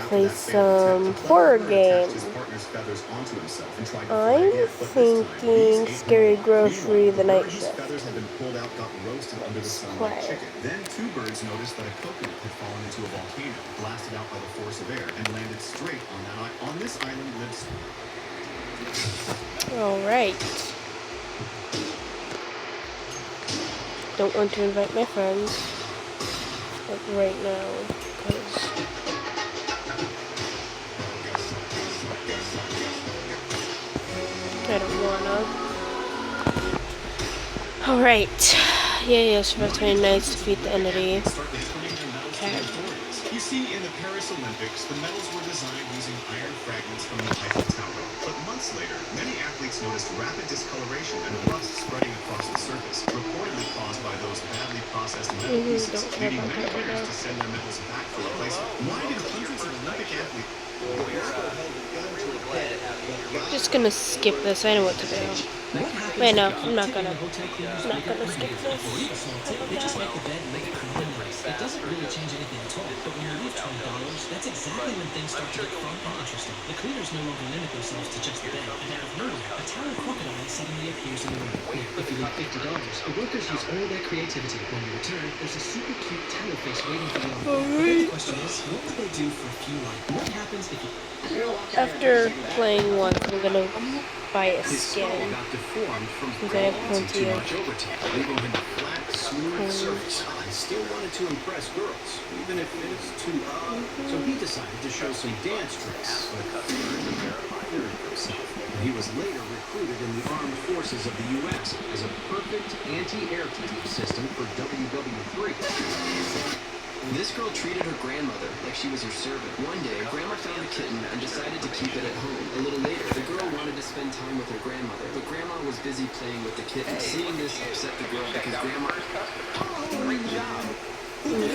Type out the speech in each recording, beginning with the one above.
play some horror games. I'm thinking Scary Grocery The Night Shift. Let's play. Then two birds noticed that a coconut had fallen into a volcano, blasted out by the force of air, and landed straight on this island lives. Alright. Don't want to invite my friends like right now, because I don't wanna. Alright. Yeah, Survive 20 Nights, defeat the entity. Okay. You see, in the Paris Olympics, the medals were designed using iron fragments from the Eiffel Tower. But months later, many athletes noticed rapid discoloration and rust spreading across the surface, reportedly caused by those badly processed metal pieces, leading many winners to send their medals back for replacement. Why did hundreds of Olympic athletes... Just gonna skip this. I know what to do. Wait, no, I'm not gonna skip this. They just make the bed and make it come in place. It doesn't really change anything at all. But when you leave $20, that's exactly when things start to get fun and interesting. The cleaners no longer limit themselves to just the bed. And out of nowhere, a tower crocodile suddenly appears in the room. If you leave $50, the workers use all their creativity. When you return, there's a super cute tower face waiting for you. The question is, what would they do for a few light? What happens if you... After playing once, I'm gonna buy a skin. Since I have plenty of leaving him a flat, smooth surface. He still wanted to impress girls, even if it was too hard. So he decided to show some dance tricks, but himself. He was later recruited in the armed forces of the U.S. as a perfect anti-air defense system for WW3. This girl treated her grandmother like she was her servant. One day, Grandma found a kitten and decided to keep it at home. A little later, the girl wanted to spend time with her grandmother, but Grandma was busy playing with the kitten. Seeing this upset the girl because Grandma... Great job! It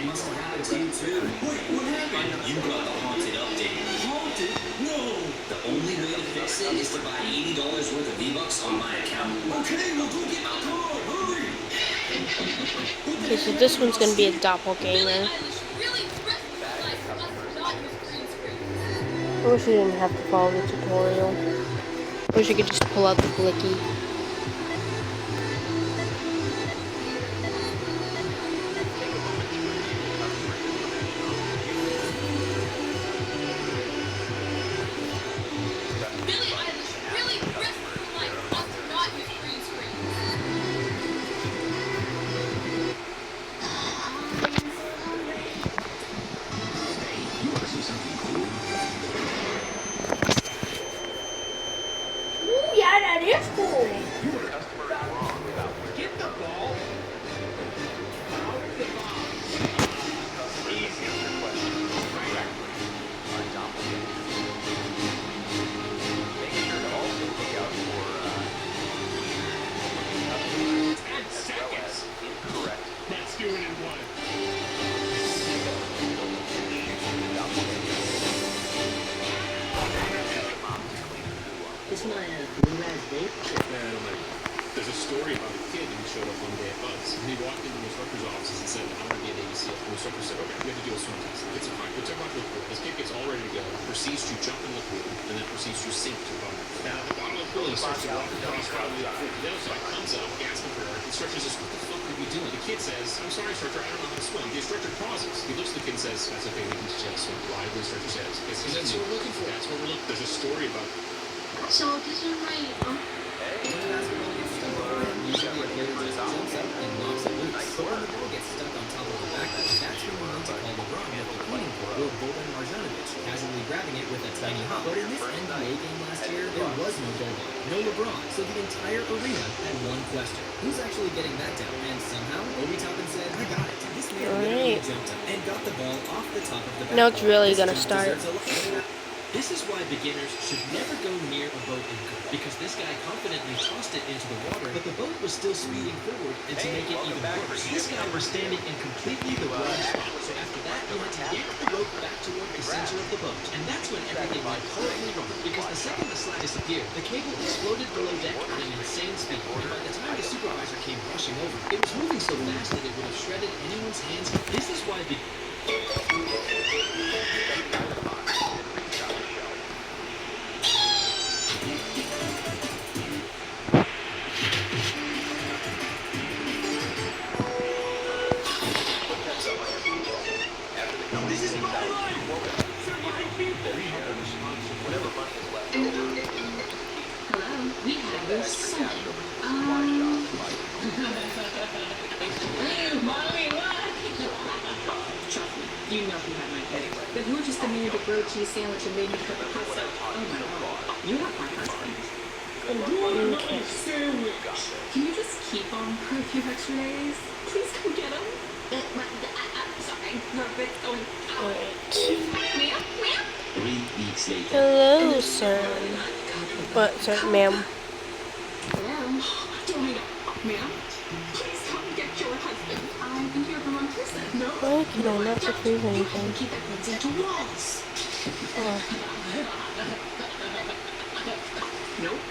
must have happened to you too. Wait, what happened? You got the haunted update. Haunted? No! The only way to fix it is to buy $80 worth of V-Bucks on my account. Okay, well go get my car, hurry! Okay, so this one's gonna be a doppelganger. I wish I didn't have to follow the tutorial. I wish I could just pull out the blicky. There's a story about a kid who showed up one day at Buzz. And he walked into the instructor's office and said, I want to be an ABCF. And the instructor said, okay, you have to do a swim test. It's fine. It's about the pool. This kid gets all ready to go, proceeds to jump in the pool, and then proceeds to sink to the bottom. Now, at the bottom of the pool, he starts to walk across probably the pool. The other side comes up, gasping for air. The instructor says, what the fuck are we doing? The kid says, I'm sorry, instructor, I don't know how to swim. The instructor pauses. He looks at the kid and says, that's okay, we can teach you how to swim. Why? The instructor says, because that's what we're looking for. That's what we're looking for. There's a story about it. So this is my Usually a player just jumps up and knocks it loose. But when the ball gets stuck on top of the backboard, that's when we need to call LeBron with the cleaning pole or Boban Marjanovic, casually grabbing it with a tiny hop. But in this NBA game last year, there was no Boban, no LeBron, so the entire arena had one question. Who's actually getting that down? And somehow, Obi Toppin said, I got it. This man literally jumped up and got the ball off the top of the backboard. Now it's really gonna start. This is why beginners should never go near a boat in good, because this guy confidently tossed it into the water, but the boat was still speeding forward, and to make it even worse, this guy was standing in completely the wrong spot. So after that, he had to yank the rope back toward the center of the boat, and that's when everything went horribly wrong, because the second the slide disappeared, the cable exploded below deck at an insane speed, and by the time the supervisor came rushing over, it was moving so fast that it would have shredded anyone's hands. This is why This is my life! For my people! Hello, we have your son. Mommy, what? Trust me, you know he had my head. But you were just the man with the grilled cheese sandwich and made me cook a pasta. Oh my god. You have my husband. Okay. Sandwich. Can you just keep on for a few extra days? Please come get him. Sorry. Perfect. Oh. Alright. Meow, meow. 3 weeks later. Hello, sir. But, sorry, ma'am. Hello? Dorina. Ma'am? Please come get your husband. I think you're the wrong person. No? Why can I not approve anything? Keep that pencil to walls. Oh. Nope.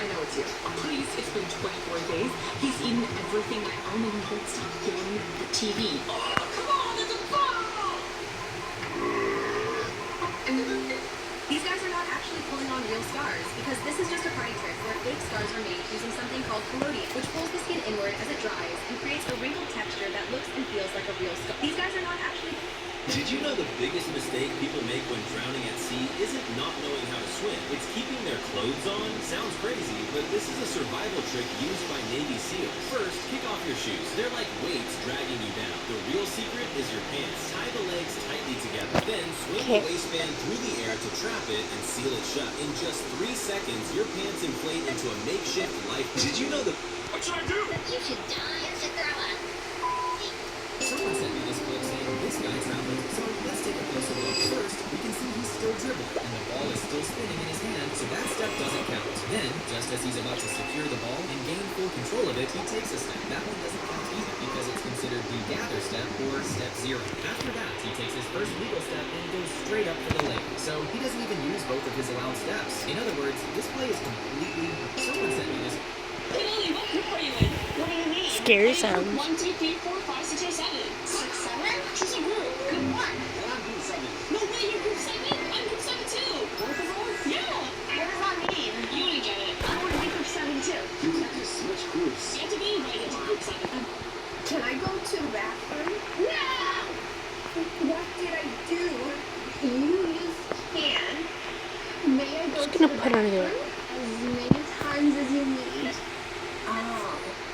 I know it's you. Please, it's been 24 days. He's eaten everything I own and he won't stop killing the TV. Oh, come on, it's a ball! These guys are not actually pulling on real scars, because this is just a party trick where fake scars are made using something called collodion, which pulls the skin inward as it dries and creates a wrinkled texture that looks and feels like a real scar. These guys are not actually... Did you know the biggest mistake people make when drowning at sea isn't not knowing how to swim? It's keeping their clothes on? Sounds crazy, but this is a survival trick used by Navy SEALs. First, kick off your shoes. They're like weights dragging you down. The real secret is your pants. Tie the legs tightly together. Then swing the waistband through the air to trap it and seal it shut. In just 3 seconds, your pants inflate into a makeshift life. Did you know the... What should I do? You should die as a girl. Someone sent me this clip saying this guy traveled, so let's take a closer look. First, we can see he's still dribbling, and the ball is still spinning in his hand, so that step doesn't count. Then, just as he's about to secure the ball and gain full control of it, he takes a step. That one doesn't count either, because it's considered the gather step, or step 0. After that, he takes his first legal step and goes straight up for the leg. So he doesn't even use both of his allowed steps. In other words, this play is completely... Someone sent me this... Hey, Lily, what group are you in? What do you mean? Scary sounds. 1, 2, 3, 4, 5, 6, or 7. 6, 7? Choose a group. Group 1. I'm group 7. No way, you're group 7. I'm group 7 too. Both of us? Yeah. What does that mean? You didn't get it. I want to be group 7 too. You have to switch groups. You have to be invited to group 7. Can I go to the bathroom? No! What did I do? You just can. May I go Just to gonna the put her there. bathroom? As many times as you need.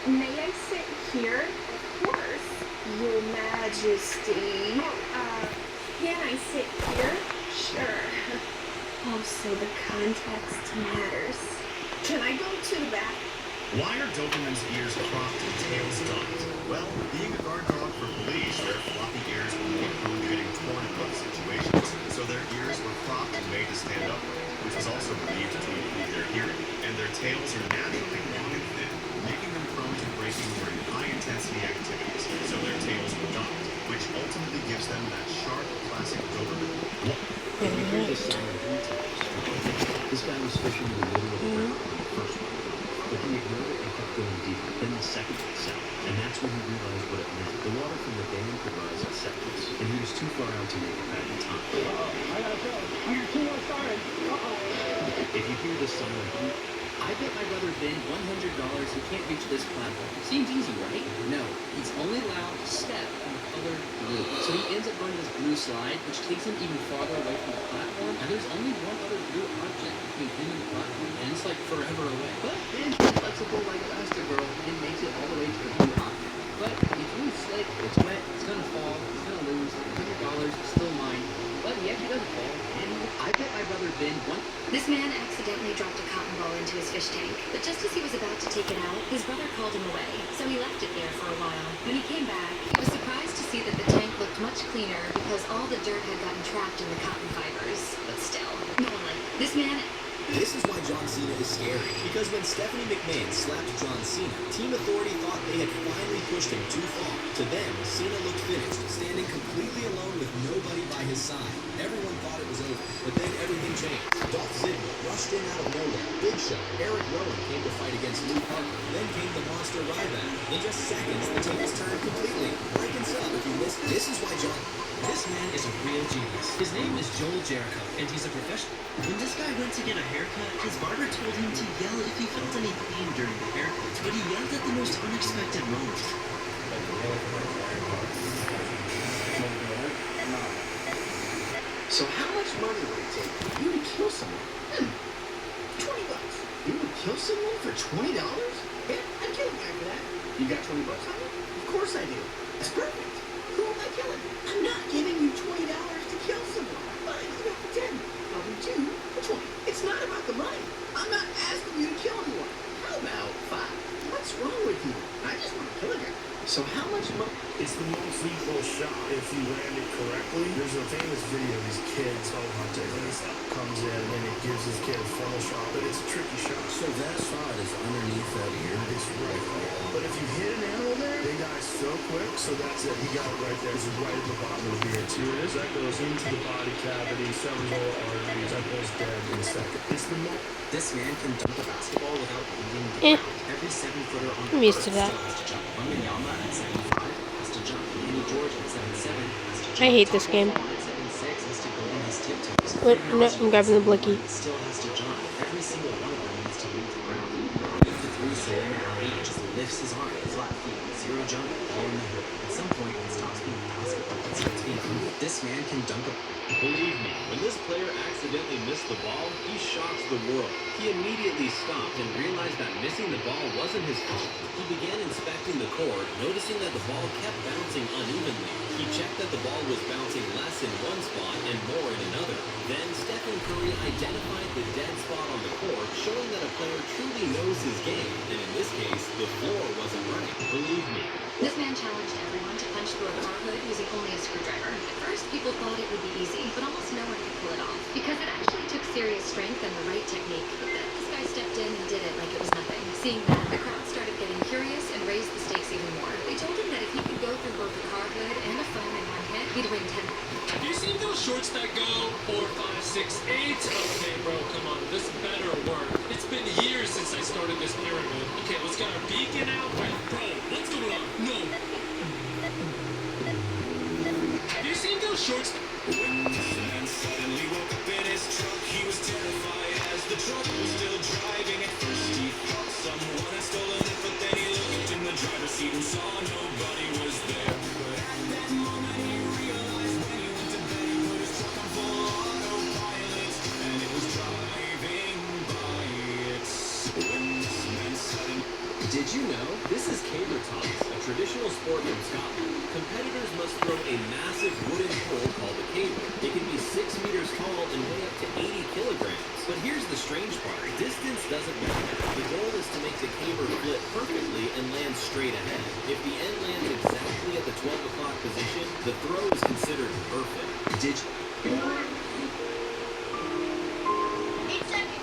May I sit here? Of course, Your Majesty. Can I sit here? Sure. Oh, so the context matters. Can I go to the bathroom? Why are Doberman's ears cropped and tails docked? Well, being a guard dog for police, their floppy ears were more prone to getting torn in rough situations, so their ears were cropped and made to stand upright, which was also believed to improve their hearing. And their tails are naturally long and thin, making them prone to breaking during high-intensity activities, so their tails were docked, which ultimately gives them that sharp, classic Doberman. If you hear this sound 3 times, this guy was fishing in the middle of the river on the first one. But he ignored it and kept going deeper. Then the second one sound, and that's when he realized what it meant. The water from the dam could rise in seconds, and he was too far out to make it back in time. I gotta go. I got 2 more stars. If you hear this silent beat, I bet my brother Ben $100 he can't reach this platform. Seems easy, right? No, he's only allowed to step in the color blue. So he ends up going this blue slide, which takes him even farther away from the platform. And there's only one other blue object between him and the platform, and it's like forever away. But Ben's flexible like Elastigirl and makes it all the way to the blue object. But if you slick, it's wet, it's gonna fall, he's gonna lose. $100 is still mine. But he actually doesn't fall. And I bet my brother Ben This man accidentally dropped a cotton ball into his fish tank, but just as he was about to take it out, his brother called him away, so he left it there for a while. When he came back, he was surprised to see that the tank looked much cleaner because all the dirt had gotten trapped in the cotton fibers. But still, no one liked it. This man... This is why John Cena is scary. Because when Stephanie McMahon slapped John Cena, Team Authority thought they had finally pushed him too far. To them, Cena looked finished, standing completely alone with nobody by his side. Everyone thought it was over, but then everything changed. Dolph Ziggler rushed in out of nowhere. Big Show, Eric Rowan came to fight against Luke Harper. Then came the Monster Ryback. In just seconds, the tables turned completely. Like and sub if you missed it. This is why John... This man is a real genius. His name is Joel Jericho, and he's a professional. When this guy went to get a haircut, his barber told him to yell if he felt any pain during the haircut, but he yelled at the most unexpected moment. So how much money would it take for you to kill someone? $20. You would kill someone for $20? Yeah, I'd kill a guy for that. You got $20 on you? Of course I do. That's perfect. Who am I killing? I'm not giving you $20 to kill someone. Fine, you got for 10. I'll do 2 for 20. It's not about the money. I'm not asking you to kill anyone. How about 5? What's wrong with you? I just want to kill a guy. So how much money? It's the most lethal shot if you land it correctly. There's a famous video of these kids, bow hunter, and he comes in and it gives this kid a funnel shot, but it's a tricky shot. So that shot is underneath that ear. It's right there. But if you hit an animal there, they die so quick. So that's it. He got it right there. It's right at the bottom of the ear. Too. That goes into the body cavity, severs all arteries. That goes dead in a second. It's the most. This man can dunk a basketball without leaving the ground. Every 7-footer on I'm used to that. still has to jump. Wembanyama at 7'5" has to jump. Andy George at 7'7" has to jump. I hate this game. At 7'6" has to go on his tiptoes. Wait, no, I'm grabbing the blicky. Still has to jump. Every single one of them needs to leave the ground. If the 3 ceiling alley just lifts his arm, flat feet, 0 jump, all in the hoop. At some point, it stops being basketball and starts being hoop. This man can dunk a. Believe me, when this player accidentally missed the ball, he shocks the world. He immediately stopped and realized that missing the ball wasn't his fault. He began inspecting the court, noticing that the ball kept bouncing unevenly. He checked that the ball was bouncing less in one spot and more in another. Then Stephen Curry identified the dead spot on the court, showing that a player truly knows his game, and in this case, the floor wasn't running. Believe me. This man challenged everyone to punch through a car hood using only a screwdriver. At first, people thought it would be easy, but almost no one could pull it off. Because it actually took serious strength and the right technique. But then this guy stepped in and did it like it was nothing. Seeing that, the crowd started getting curious and raised the stakes even more. They told him that if he could go through both a car hood and a phone in one hit, he'd win 10. Have you seen those shorts that go 4, 5, 6, 8? Okay, bro, come on. This better work. It's been years since I started this pyramid. Okay, let's get our beacon out. Wait, bro, what's going on? No. Have you seen those shorts? When this man suddenly woke up in his truck, he was terrified as the truck was still driving. At first he thought someone had stolen it, but then he looked in the driver's seat and saw nobody was there. But at that moment he realized when he went to bed, he put his truck on full autopilot, and it was driving by it. When this man suddenly... Did you know? This is caber toss, a traditional sport from Scotland. Competitors must throw a massive wooden pole called a caber. It can be 6 meters tall and weigh up to 80 kilograms. But here's the strange part. Distance doesn't matter. The goal is to make the caber flip perfectly and land straight ahead. If the end lands exactly at the 12 o'clock position, the throw is considered perfect. Did you... 8 seconds.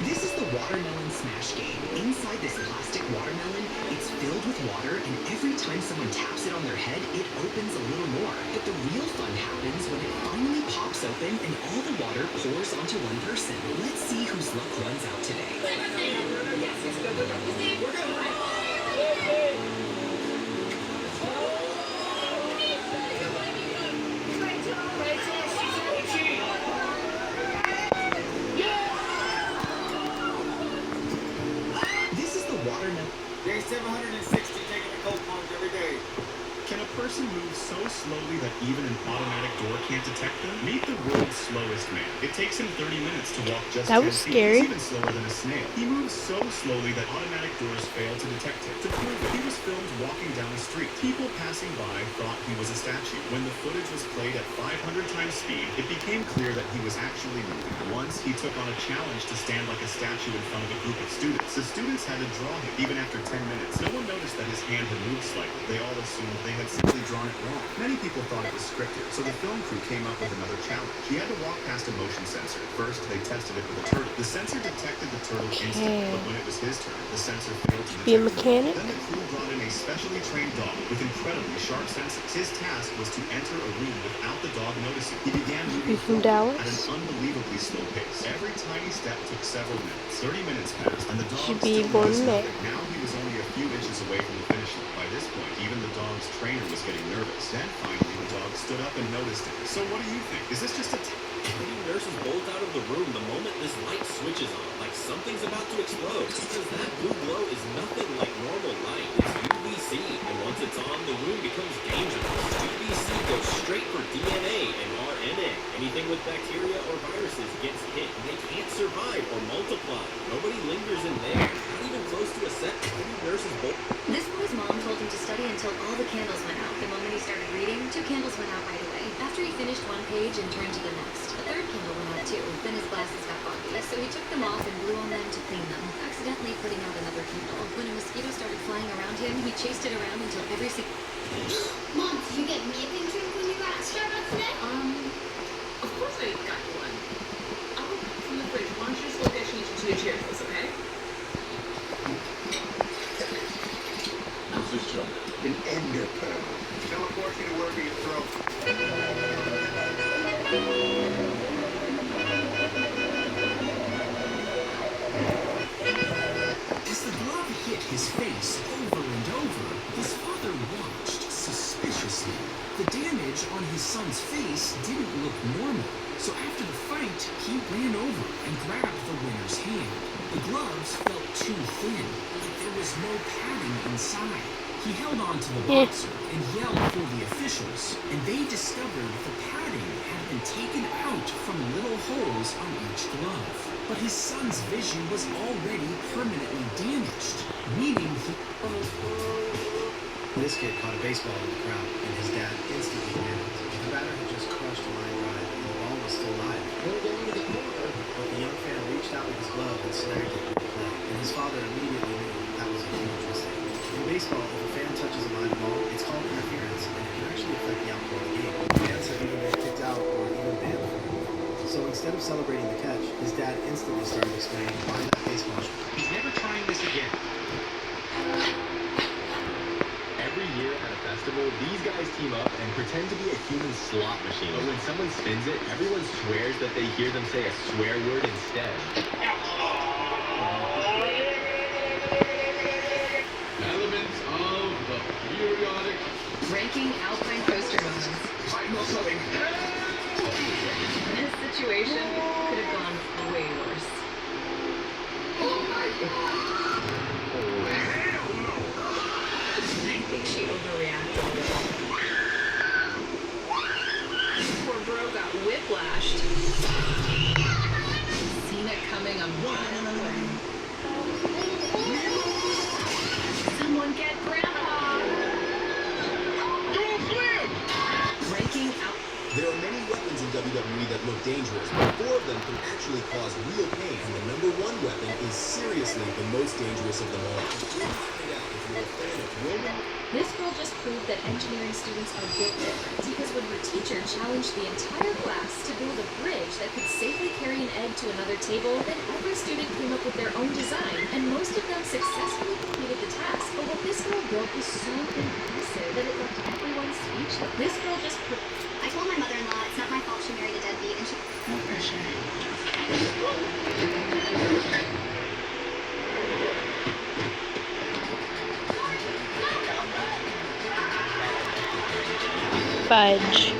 This is the Watermelon Smash game. Inside this plastic watermelon, it's filled with water, and every time someone taps it on their head, it opens a little more. But the real fun happens when it finally pops open and all the water pours onto one person. Let's see whose luck runs out today. This is the watermelon. Day 760 taking a cold plunge every day. Can a person move so slowly that even an automatic door can't detect them? Meet the world's slowest man. It takes him 30 minutes to walk just That 10 was feet. scary. He's even slower than a snail. He moves so slowly that automatic doors fail to detect him. To prove it, he was filmed walking down the street. People passing by thought he was a statue. When the footage was played at 500 times speed, it became clear that he was actually moving. Once, he took on a challenge to stand like a statue in front of a group of students. The students had to draw him. Even after 10 minutes, no one noticed that his hand had moved slightly. They all assumed they had simply drawn it wrong. Many people thought it was scripted, so the film crew came up with another challenge. He had to walk past a motion sensor. First, they tested it with a turtle. The sensor detected the turtle instantly, but when it was his turn, the sensor failed to detect Be a the mechanic? turtle. Then the crew brought in a specially trained dog with incredibly sharp senses. His task was to enter a room without the dog noticing. He began moving from forward Dallas? at an unbelievably slow pace. Every tiny step took several minutes. 30 minutes passed, and the dog Should be still born noticed there. nothing. Now he was only a few inches away from the finish line. By this point, even the dog his trainer was getting nervous. Then finally the dog stood up and noticed it. So what do you think? Is this just a Teddy nurses bolt out of the room the moment this light switches on, like something's about to explode. Because that blue glow is nothing like normal light. It's UVC, and once it's on, the room becomes dangerous. UVC goes straight for DNA and RNA. Anything with bacteria or viruses gets hit, and they can't survive or multiply. Nobody lingers in there. Not even close to a set. Teddy nurses bolt. This boy's mom told him to study until all the candles went out. The moment he started reading, 2 candles went out right away. After he finished one page and turned to the next, a 3rd candle went out too. Then his glasses got foggy, so he took them off and blew on them to clean them, accidentally putting out another candle. When a mosquito started flying around him, he chased it around until every single... Mom, did you get me a pink drink when you were at Starbucks today? Of course I got you one. I'll go from the fridge. Why don't you just go get changed into your Cheerios, okay? Who's this joke? An ender pearl. Teleport you to wherever you throw. As the glove hit his face over and over, his father watched suspiciously. The damage on his son's face didn't look normal, so after the fight, he ran over and grabbed the winner's hand. The gloves felt too thin, like there was no padding inside. He held on to the boxer and yelled for the officials, and they discovered the padding had been taken out from little holes on each glove. But his son's vision was already permanently damaged, meaning he... This kid caught a baseball in the crowd, and his dad instantly panicked. The batter had just crushed a line drive, and the ball was still live. But the young fan reached out with his glove and snagged it with the play, and his father immediately knew that was a huge mistake. In baseball, if a fan touches a live ball, it's called interference, and it can actually affect the outcome of the game. Fans have even been kicked out or even banned from it. So instead of celebrating the catch, his dad instantly started explaining why that baseball shot. He's never trying this again. Every year at a festival, these guys team up and pretend to be a human slot machine. But when someone spins it, everyone swears that they hear them say a swear word instead. Elements of the periodic... Ranking Alpine coaster moments. I'm not coming. This situation could have gone way worse. I think she overreacted. Poor bro got whiplashed. Seen it coming a mile away. Someone get Grandpa! Ranking out. There are many weapons in WWE that look dangerous, but 4 of them can actually cause real pain, and the number 1 weapon is seriously the most dangerous of them all. Find out if you're a fan of Roman. This girl just proved that engineering students are built different, because when her teacher challenged the entire class to build a bridge that could safely carry an egg to another table, then every student came up with their own design, and most of them successfully completed the task. But what this girl built was so impressive that it left everyone speechless. This girl just I told my mother-in-law it's not my fault she married a deadbeat, and she... No pressure. Fudge.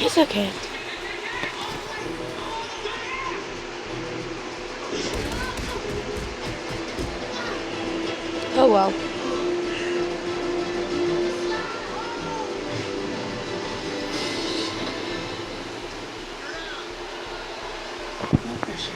It's okay. Oh well. No pressure.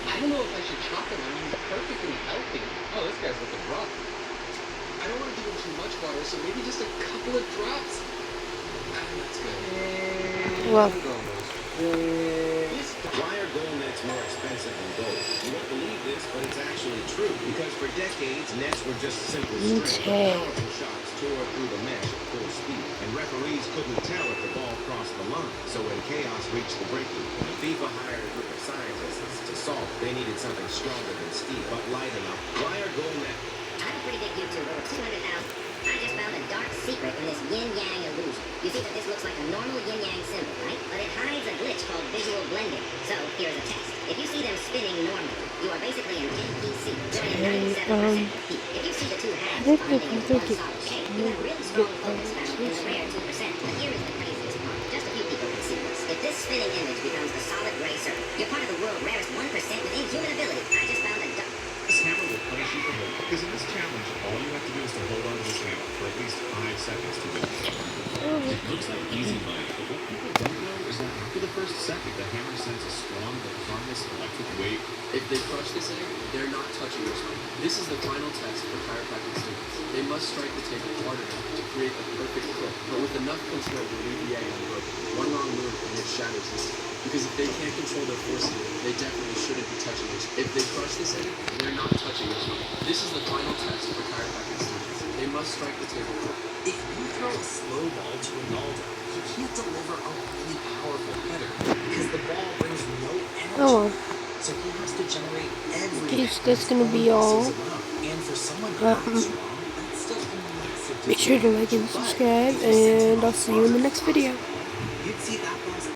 I don't know if I should chop him. I mean, he's perfectly healthy. Oh, this guy's looking rough. I don't want to give him too much water, so maybe just a couple of drops. That's good. Well. Why are gold nets more expensive than gold? You won't believe this, but it's actually true. Because for decades, nets were just simple strings. Okay. Powerful shots tore through the mesh at full speed, and referees couldn't tell if the ball crossed the line. So when chaos reached the breaking point, FIFA hired a group of scientists to solve it. They needed something stronger than steel, but light enough. Wire Golnet. I'm a pretty big YouTuber with 200,000. I just found a dark secret in this yin-yang illusion. You see that this looks like a normal yin-yang symbol, right? But it hides a glitch called visual blending. So, here's a test. If you see them spinning normally, you are basically an NPC during a 97% peak. If you see the two halves bonding into one solid shape, you have really strong focus found in the rare 2%. But here is the craziest part. Just a few people can see this. If this spinning image becomes the solid gray circle, you're part of the world's rarest 1% with inhuman ability. I just found a This hammer will punish you for more, because in this challenge, all you have to do is to hold on to this hammer for at least 5 seconds to win. It looks like easy money, but what people don't know is that after the first second, the hammer sends a strong but harmless electric wave. If they crush this egg, they're not touching your spine. This is the final test for chiropractic students. They must strike the table hard enough to create a perfect clip, but with enough control to leave the egg unbroken. One wrong move and it shatters this. Because if they can't control their force, they definitely shouldn't be touching your spine. If they crush this egg, they're not touching your spine. This is the final test for chiropractic students. They must strike the table hard. If you throw a slow ball to Ronaldo, he can't deliver a really powerful header because the ball brings no energy. Oh well. So he has to generate every. Guess that's gonna be all. And for someone who's strong, that's still a massive. Make sure to like and subscribe, and I'll see you in the next video.